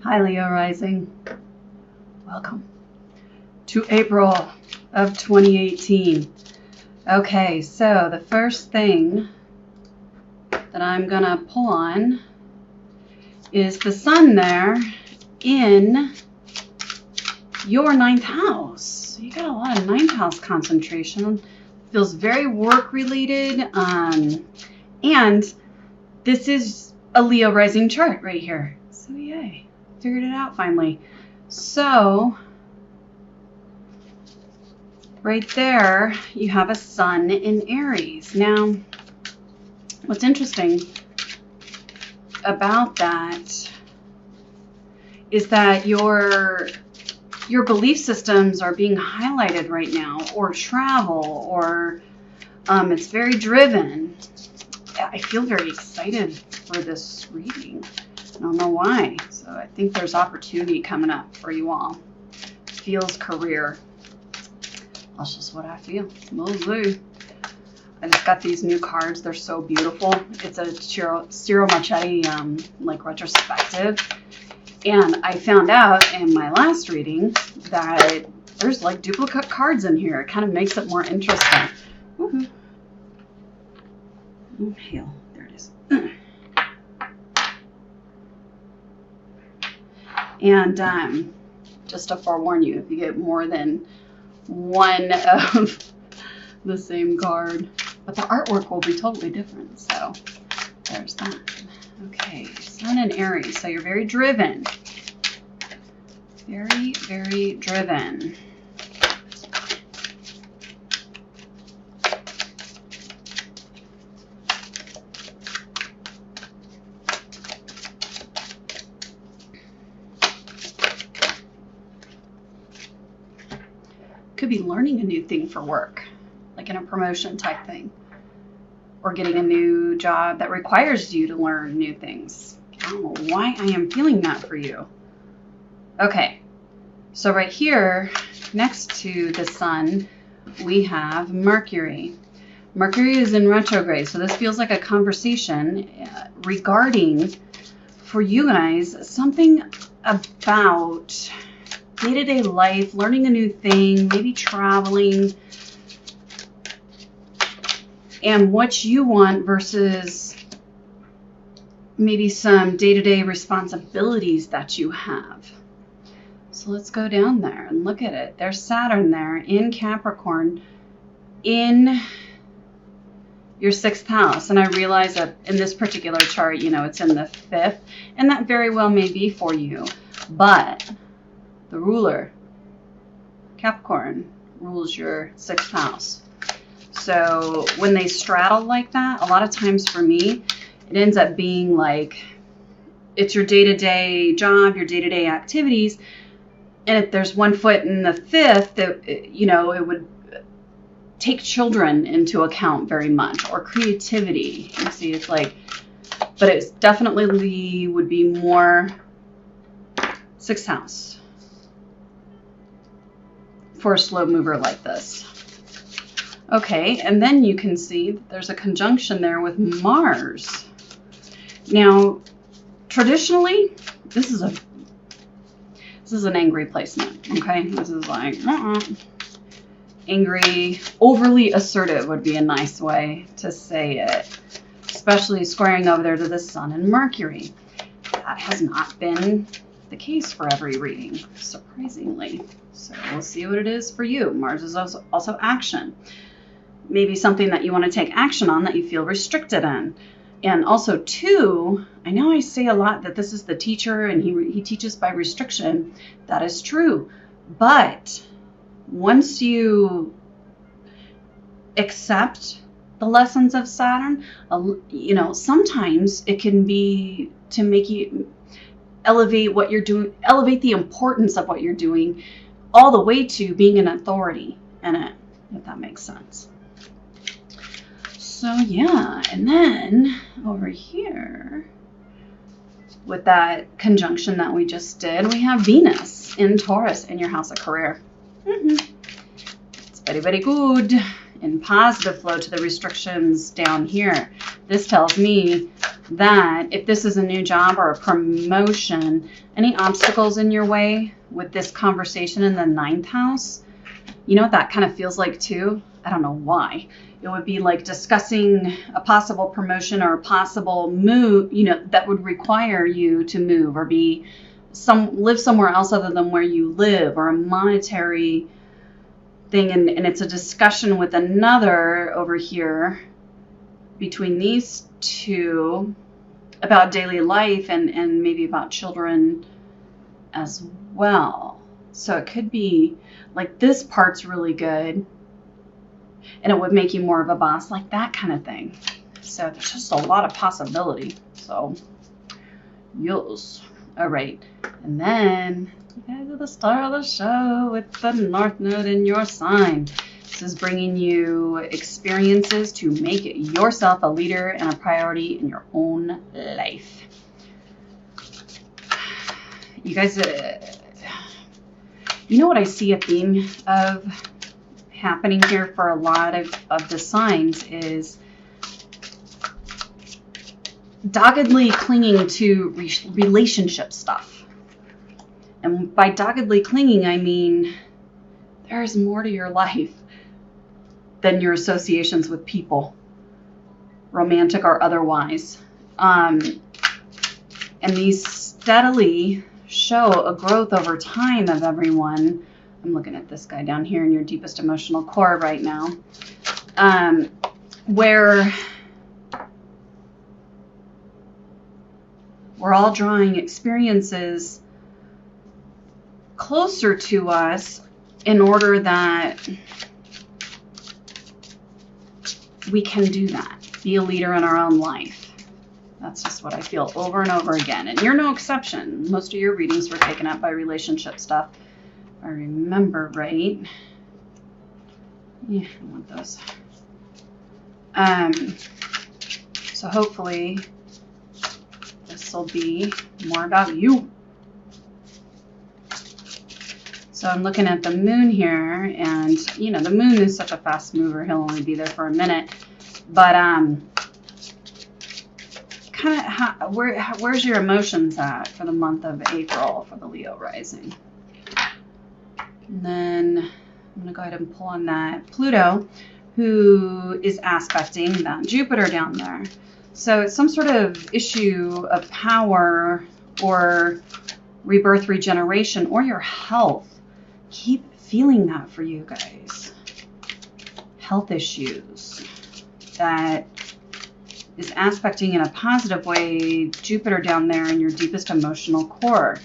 Hi, Leo rising. Welcome to April of 2018. Okay, so the first thing that I'm gonna pull on is the sun there in your 9th house. You got a lot of 9th house concentration. Feels very work related. And this is a Leo rising chart right here. So yay, figured it out finally. So right there, you have a sun in Aries. Now, what's interesting about that is that your belief systems are being highlighted right now, or travel, or it's very driven. I feel very excited for this reading. I don't know why. So I think there's opportunity coming up for you all. Feels career. That's just what I feel. Mostly. I just got these new cards. They're so beautiful. It's a Ciro Marchetti like retrospective. And I found out in my last reading that there's like duplicate cards in here. It kind of makes it more interesting. Woohoo. Inhale. There it is. And just to forewarn you, if you get more than one of the same card, but the artwork will be totally different. So there's that. Okay, Sun and Aries. So you're very driven. Very, very driven. Could be learning a new thing for work, like in a promotion type thing, or getting a new job that requires you to learn new things. I don't know why I am feeling that for you. Okay, so right here next to the sun we have Mercury. Mercury is in retrograde, so this feels like a conversation regarding, for you guys, something about day-to-day life, learning a new thing, maybe traveling, and what you want versus maybe some day-to-day responsibilities that you have. So let's go down there and look at it. There's Saturn there in Capricorn in your 6th house. And I realize that in this particular chart, you know, it's in the 5th, and that very well may be for you. But the ruler, Capricorn, rules your 6th house. So when they straddle like that, a lot of times for me, it ends up being like it's your day-to-day job, your day-to-day activities. And if there's one foot in the 5th, that, you know, it would take children into account very much, or creativity. You see, it's like, but it's definitely would be more 6th house for a slow mover like this. Okay, and then you can see there's a conjunction there with Mars. Now, traditionally, this is an angry placement, okay? This is like, angry, overly assertive would be a nice way to say it, especially squaring over there to the Sun and Mercury. That has not been the case for every reading, surprisingly. So we'll see what it is for you. Mars is also action. Maybe something that you want to take action on that you feel restricted in. And also, too, I know I say a lot that this is the teacher and he teaches by restriction. That is true. But once you accept the lessons of Saturn, you know, sometimes it can be to make you elevate what you're doing, elevate the importance of what you're doing, all the way to being an authority in it, if that makes sense. So yeah, and then over here, with that conjunction that we just did, we have Venus in Taurus in your house of career. It's very, very good. In positive flow to the restrictions down here. This tells me that if this is a new job or a promotion, any obstacles in your way with this conversation in the 9th house, you know what that kind of feels like too? I don't know why. It would be like discussing a possible promotion or a possible move, you know, that would require you to move or live somewhere else other than where you live, or a monetary thing. And it's a discussion with another over here between these two about daily life and maybe about children as well. So it could be like this part's really good and it would make you more of a boss, like that kind of thing. So there's just a lot of possibility. So yes. All right. And then you guys are the star of the show with the North Node in your sign. This is bringing you experiences to make yourself a leader and a priority in your own life. You guys, you know what I see a theme of happening here for a lot of the signs is doggedly clinging to relationship stuff. And by doggedly clinging, I mean there's more to your life than your associations with people, romantic or otherwise. And these steadily show a growth over time of everyone. I'm looking at this guy down here in your deepest emotional core right now, where we're all drawing experiences closer to us in order that we can do that, be a leader in our own life. That's just what I feel over and over again. And you're no exception. Most of your readings were taken up by relationship stuff, if I remember right. Yeah, I want those. So hopefully this will be more about you. So I'm looking at the moon here, and you know, the moon is such a fast mover. He'll only be there for a minute, but kind of where's your emotions at for the month of April for the Leo rising? And then I'm going to go ahead and pull on that Pluto, who is aspecting that Jupiter down there. So it's some sort of issue of power or rebirth, regeneration, or your health. Keep feeling that for you guys. Health issues that is aspecting in a positive way Jupiter down there in your deepest emotional core.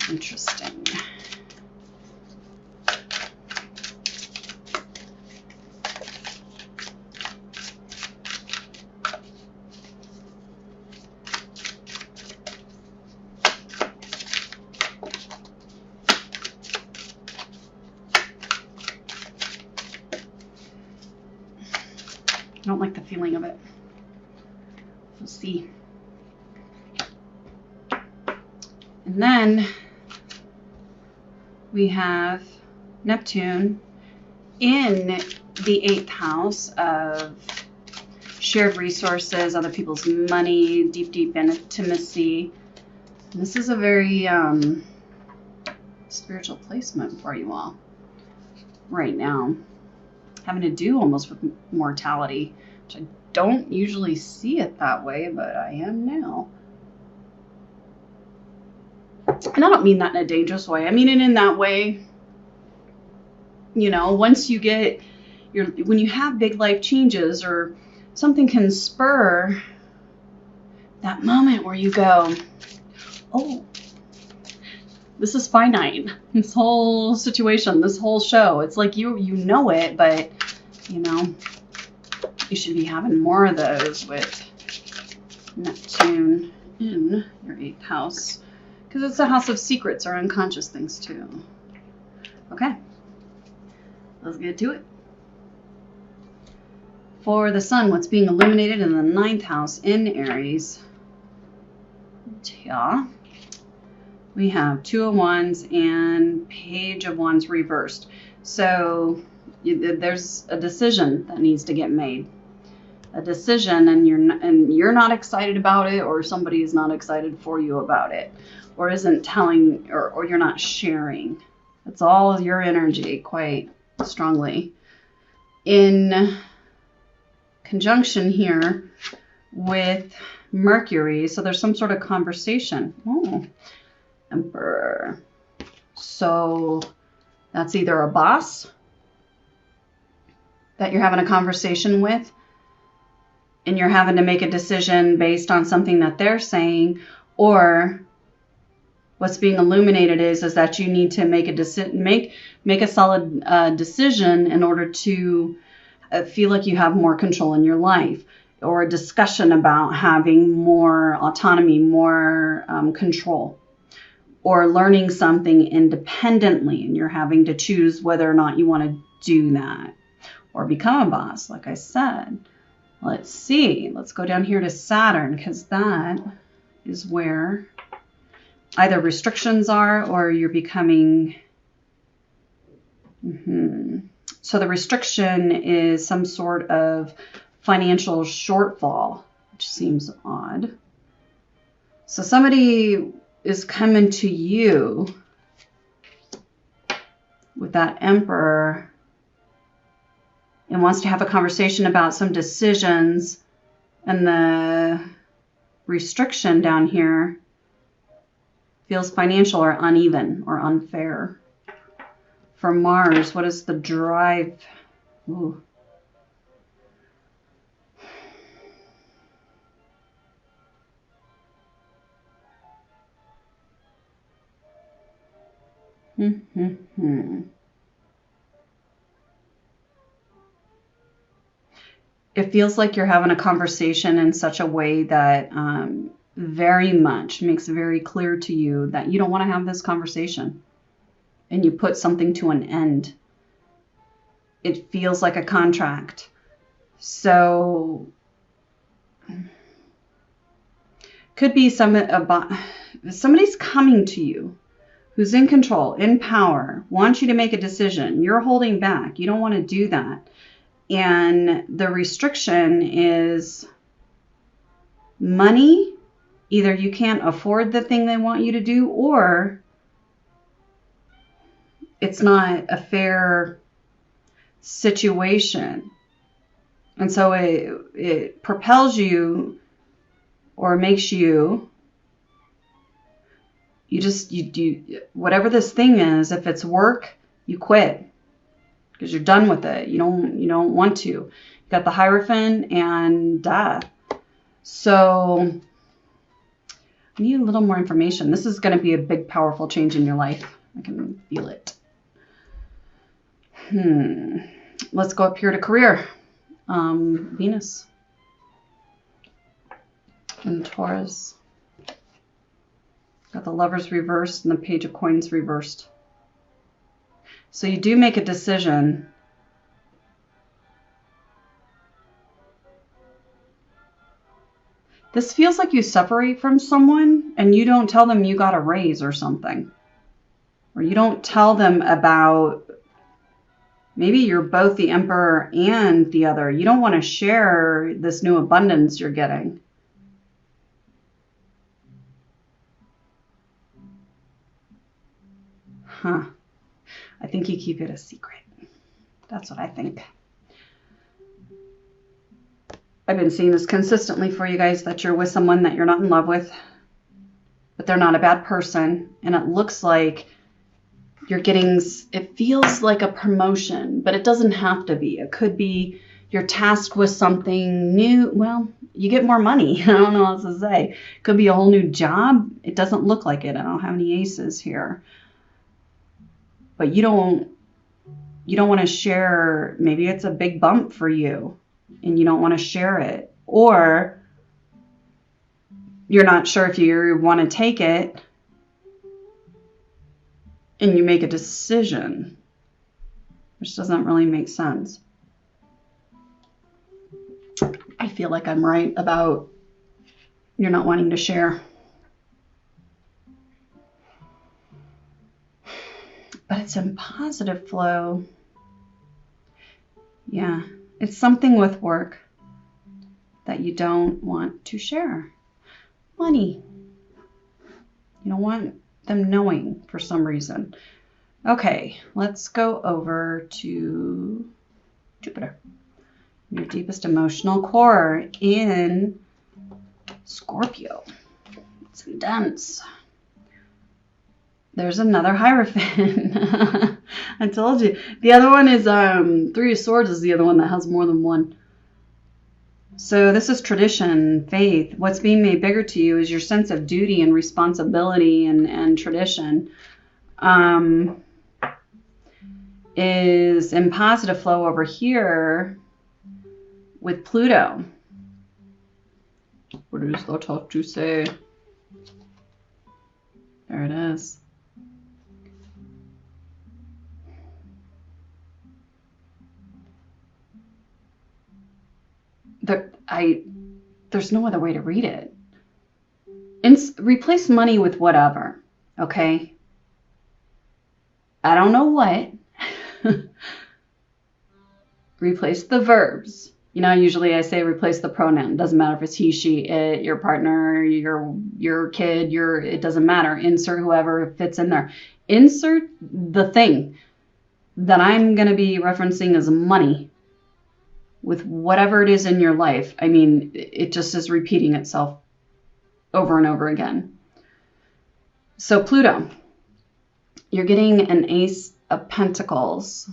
Interesting. I don't like the feeling of it. We'll see. And then we have Neptune in the 8th house of shared resources, other people's money, deep intimacy. And this is a very spiritual placement for you all right now. Having to do almost with mortality, which I don't usually see it that way, but I am now. And I don't mean that in a dangerous way. I mean it in that way, you know, once you get when you have big life changes or something can spur that moment where you go, oh, this is finite. This whole situation, this whole show, it's like you know it, but you know, you should be having more of those with Neptune in your 8th house, because it's a house of secrets or unconscious things too. Okay, let's get to it. For the sun, what's being illuminated in the 9th house in Aries? Yeah. We have 2 of Wands and Page of Wands reversed. So there's a decision that needs to get made. a decision and you're not excited about it, or somebody is not excited for you about it, or isn't telling, or you're not sharing. It's all your energy quite strongly in conjunction here with Mercury. So there's some sort of conversation. Oh, Emperor. So that's either a boss that you're having a conversation with, and you're having to make a decision based on something that they're saying, or what's being illuminated is that you need to make a solid decision in order to feel like you have more control in your life, or a discussion about having more autonomy, more control, or learning something independently, and you're having to choose whether or not you want to do that or become a boss, like I said. Let's see. Let's go down here to Saturn, because that is where either restrictions are or you're becoming... So the restriction is some sort of financial shortfall, which seems odd. So somebody is coming to you with that Emperor and wants to have a conversation about some decisions, and the restriction down here feels financial or uneven or unfair. For Mars, what is the drive? Ooh. It feels like you're having a conversation in such a way that very much makes it very clear to you that you don't want to have this conversation, and you put something to an end. It feels like a contract. So could be somebody's coming to you who's in control, in power, wants you to make a decision. You're holding back. You don't want to do that. And the restriction is money. Either you can't afford the thing they want you to do, or it's not a fair situation. And so it propels you, or makes you whatever this thing is. If it's work, you quit because you're done with it. You don't want to. You got the Hierophant and death. So I need a little more information. This is going to be a big, powerful change in your life. I can feel it. Let's go up here to career. Venus and Taurus. Got the Lovers reversed and the Page of Coins reversed. So you do make a decision. This feels like you separate from someone and you don't tell them you got a raise or something. Or you don't tell them about, maybe you're both the Emperor and the other. You don't want to share this new abundance you're getting. I think you keep it a secret. That's what I think. I've been seeing this consistently for you guys, that you're with someone that you're not in love with, but they're not a bad person. And it looks like you're getting, it feels like a promotion, but it doesn't have to be. It could be you're tasked with something new. Well, you get more money. I don't know what else to say. It could be a whole new job. It doesn't look like it. I don't have any aces here. But you don't want to share. Maybe it's a big bump for you and you don't want to share it. Or you're not sure if you want to take it and you make a decision, which doesn't really make sense. I feel like I'm right about you're not wanting to share. But it's in positive flow. Yeah, it's something with work. that you don't want to share? Money. You don't want them knowing for some reason. Okay, let's go over to Jupiter. Your deepest emotional core in Scorpio. It's intense. There's another Hierophant. I told you. The other one is Three of Swords is the other one that has more than one. So this is tradition, faith. What's being made bigger to you is your sense of duty and responsibility and tradition. Is in positive flow over here with Pluto. What is that have to say? There it is. There's no other way to read it. Replace money with whatever, okay? I don't know what. Replace the verbs. You know, usually I say replace the pronoun. Doesn't matter if it's he, she, it, your partner, your kid, it doesn't matter. Insert whoever fits in there. Insert the thing that I'm going to be referencing as money with whatever it is in your life. I mean, it just is repeating itself over and over again. So Pluto, you're getting an Ace of Pentacles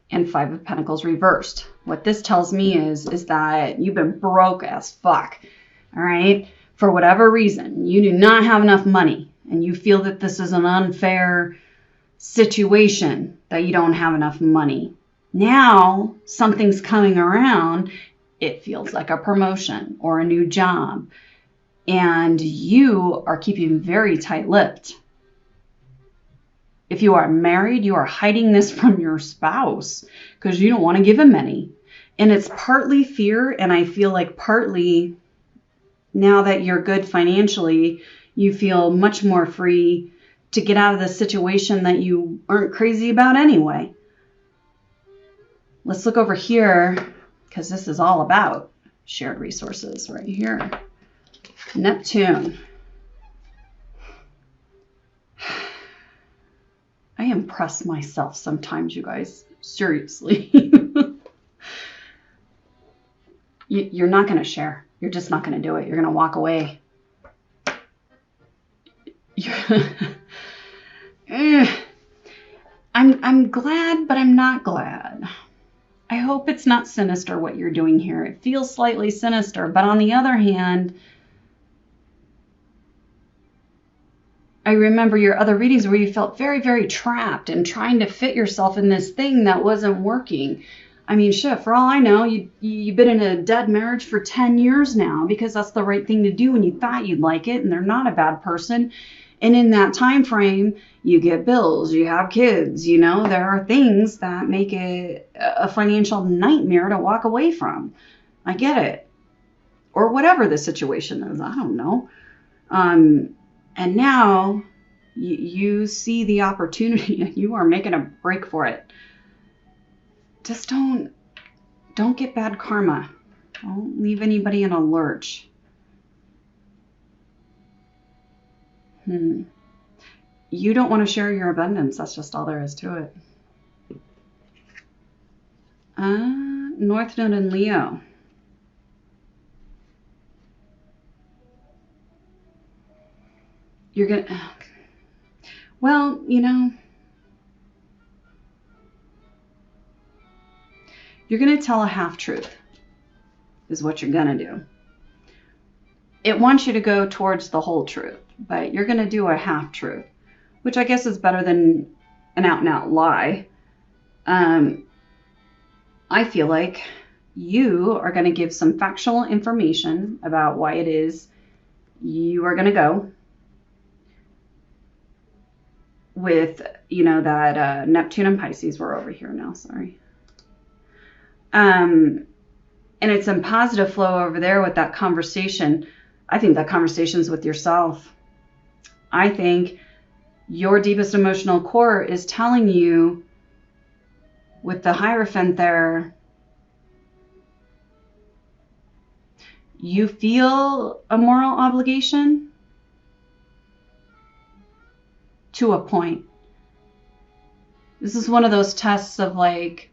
and Five of Pentacles reversed. What this tells me is that you've been broke as fuck, all right? For whatever reason, you do not have enough money and you feel that this is an unfair situation that you don't have enough money. Now something's coming around. It feels like a promotion or a new job. And you are keeping very tight-lipped. If you are married, you are hiding this from your spouse because you don't want to give him any. And it's partly fear, and I feel like partly now that you're good financially, you feel much more free to get out of the situation that you aren't crazy about anyway. Let's look over here because this is all about shared resources right here. Neptune. I impress myself sometimes, you guys. Seriously. You're not going to share. You're just not going to do it. You're going to walk away. I'm glad, but I'm not glad. I hope it's not sinister what you're doing here. It feels slightly sinister, but on the other hand, I remember your other readings where you felt very, very trapped and trying to fit yourself in this thing that wasn't working. I mean, shit, for all I know, you've been in a dead marriage for 10 years now because that's the right thing to do and you thought you'd like it and they're not a bad person. And in that time frame, you get bills, you have kids, you know, there are things that make it a financial nightmare to walk away from. I get it. Or whatever the situation is, I don't know. And now you see the opportunity and you are making a break for it. Just don't get bad karma. Don't leave anybody in a lurch. You don't want to share your abundance. That's just all there is to it. North Node in Leo. You're going to... Well, you know... You're going to tell a half-truth, is what you're going to do. It wants you to go towards the whole truth, but you're going to do a half-truth, which I guess is better than an out-and-out lie. I feel like you are going to give some factual information about why it is you are going to go with, you know, that Neptune and Pisces. We're over here now, sorry. And it's in positive flow over there with that conversation. I think that conversation's with yourself. I think your deepest emotional core is telling you with the Hierophant there, you feel a moral obligation to a point. This is one of those tests of like,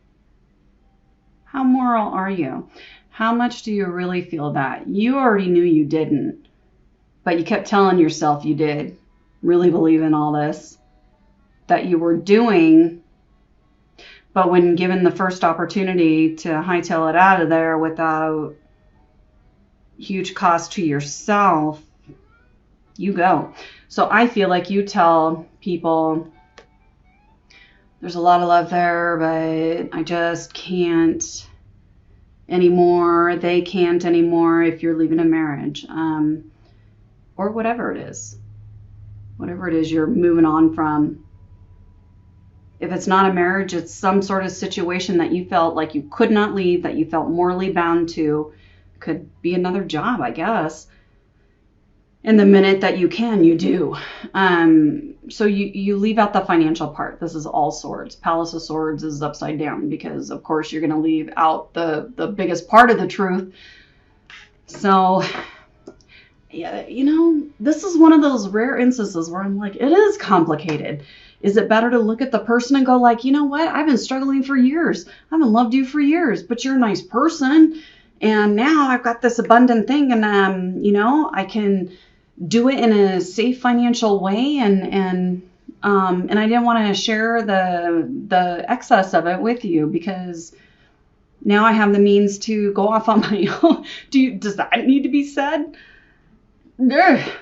how moral are you? How much do you really feel that? You already knew you didn't, but you kept telling yourself you did. Really believe in all this that you were doing, but when given the first opportunity to hightail it out of there without huge cost to yourself, you go. So I feel like you tell people, there's a lot of love there, but I just can't anymore. They can't anymore if you're leaving a marriage, or whatever it is. Whatever it is you're moving on from. If it's not a marriage, it's some sort of situation that you felt like you could not leave, that you felt morally bound to. Could be another job, I guess. And the minute that you can, you do. So you leave out the financial part. This is all swords. Palace of Swords is upside down because, of course, you're going to leave out the biggest part of the truth. So, yeah, you know, this is one of those rare instances where I'm like, it is complicated. Is it better to look at the person and go like, you know what? I've been struggling for years. I haven't loved you for years, but you're a nice person. And now I've got this abundant thing and, you know, I can do it in a safe financial way. And I didn't want to share the excess of it with you because now I have the means to go off on my own. Does that need to be said? I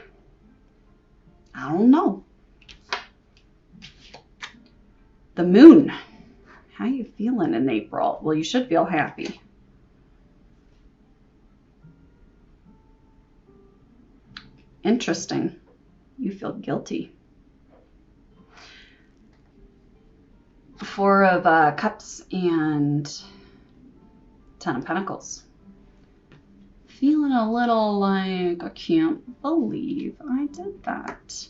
don't know. The moon. How you feeling in April? Well, you should feel happy. Interesting. You feel guilty. Four of Cups and Ten of Pentacles. Feeling a little like, I can't believe I did that.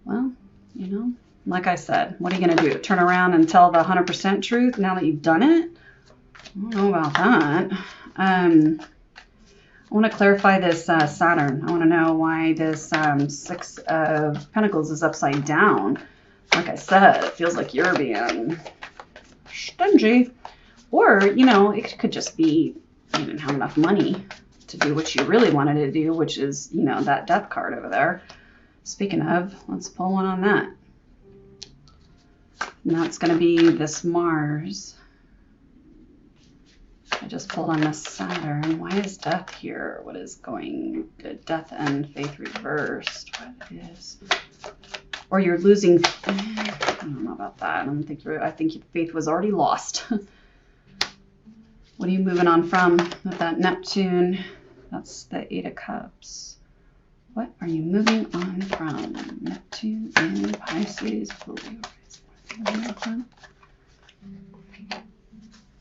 Well, you know, like I said, what are you going to do? Turn around and tell the 100% truth now that you've done it? I don't know about that. I want to clarify this Saturn. I want to know why this Six of Pentacles is upside down. Like I said, it feels like you're being stingy. Or, you know, it could just be you didn't have enough money to do what you really wanted to do, which is, you know, that death card over there. Speaking of, let's pull one on that. And that's going to be this Mars. I just pulled on this Saturn. Why is death here? What is going to death and faith reversed? What is... Or you're losing... I don't know about that. I think faith was already lost. What are you moving on from with that Neptune? That's the Eight of Cups. What are you moving on from? Neptune and Pisces.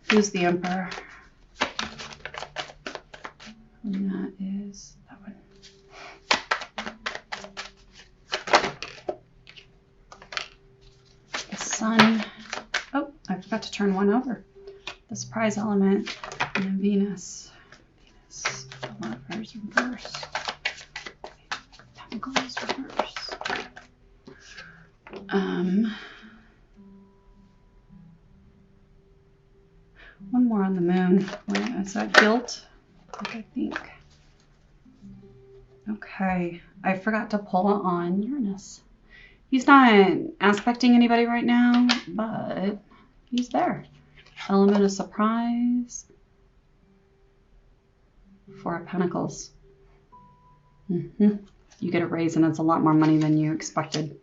Who's the Emperor? And that is that one. The Sun. Oh, I forgot to turn one over. The surprise element and Venus. Venus, the Lovers reverse. Pentacles reverse. One more on the moon. Where is that? Guilt? I think. Okay. I forgot to pull it on Uranus. He's not aspecting anybody right now, but he's there. Element of surprise. Four of Pentacles. You get a raise and it's a lot more money than you expected.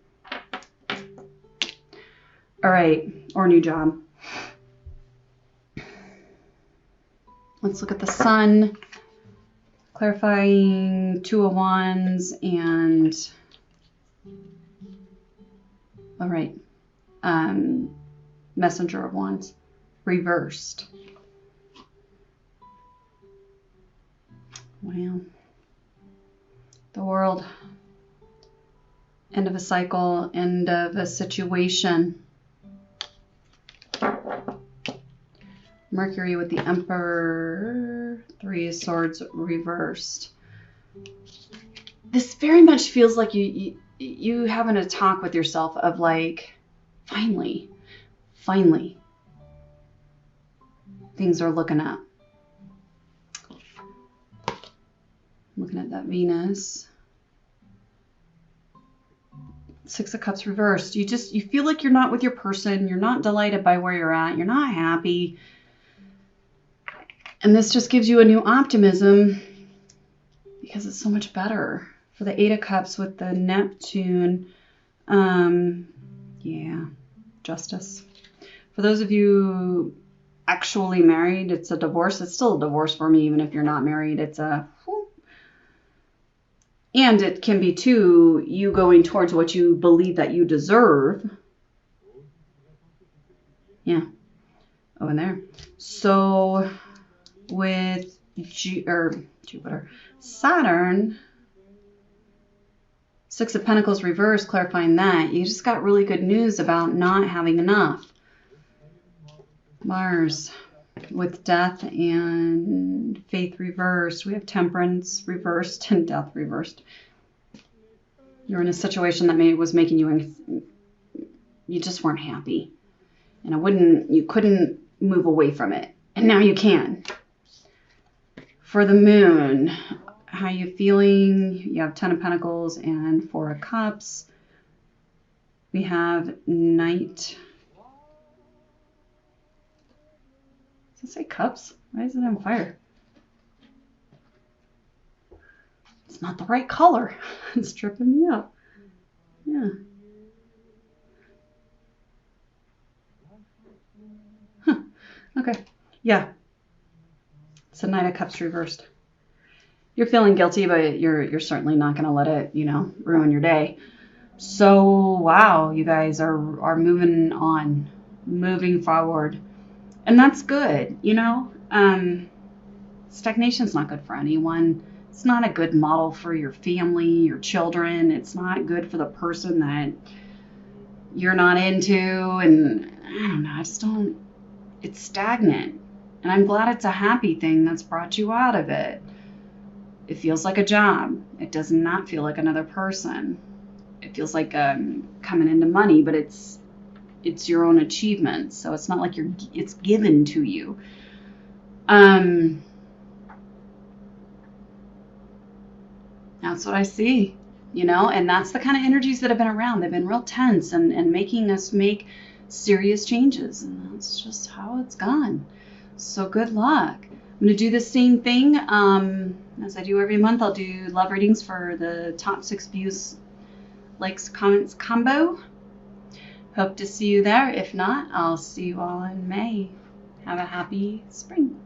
All right. Or a new job. Let's look at the Sun. Clarifying Two of Wands and... All right. Messenger of Wands. Reversed. Well, the World. End of a cycle, end of a situation. Mercury with the Emperor, 3 of Swords reversed. This very much feels like you having a talk with yourself of like, finally, things are looking up. Looking at that Venus. 6 of Cups reversed. You feel like you're not with your person. You're not delighted by where you're at. You're not happy. And this just gives you a new optimism because it's so much better. For the 8 of Cups with the Neptune, yeah, Justice. For those of you actually married, it's a divorce. It's still a divorce for me, even if you're not married. It's a, and it can be too, you going towards what you believe that you deserve. Yeah, over there. So with Jupiter, Saturn, 6 of Pentacles reversed, clarifying that. You just got really good news about not having enough. Mars with Death and Faith reversed. We have Temperance reversed and Death reversed. You're in a situation that was making you just weren't happy. And you couldn't move away from it. And now you can. For the Moon, how you feeling? You have 10 of Pentacles and 4 of Cups. We have Knight. Does it say Cups? Why is it on fire? It's not the right color. It's tripping me up. Yeah. Huh. Okay. Yeah. It's a Knight of Cups reversed. You're feeling guilty, but you're certainly not going to let it, ruin your day. So, wow, you guys are moving on, moving forward. And that's good, Stagnation's not good for anyone. It's not a good model for your family, your children. It's not good for the person that you're not into. And I don't know, it's stagnant. And I'm glad it's a happy thing that's brought you out of it. It feels like a job. It does not feel like another person. It feels like coming into money, but it's your own achievement. So it's not like it's given to you. That's what I see, and that's the kind of energies that have been around. They've been real tense and making us make serious changes. And that's just how it's gone. So good luck. I'm going to do the same thing as I do every month. I'll do love readings for the top 6 views, likes, comments combo. Hope to see you there. If not, I'll see you all in May. Have a happy spring.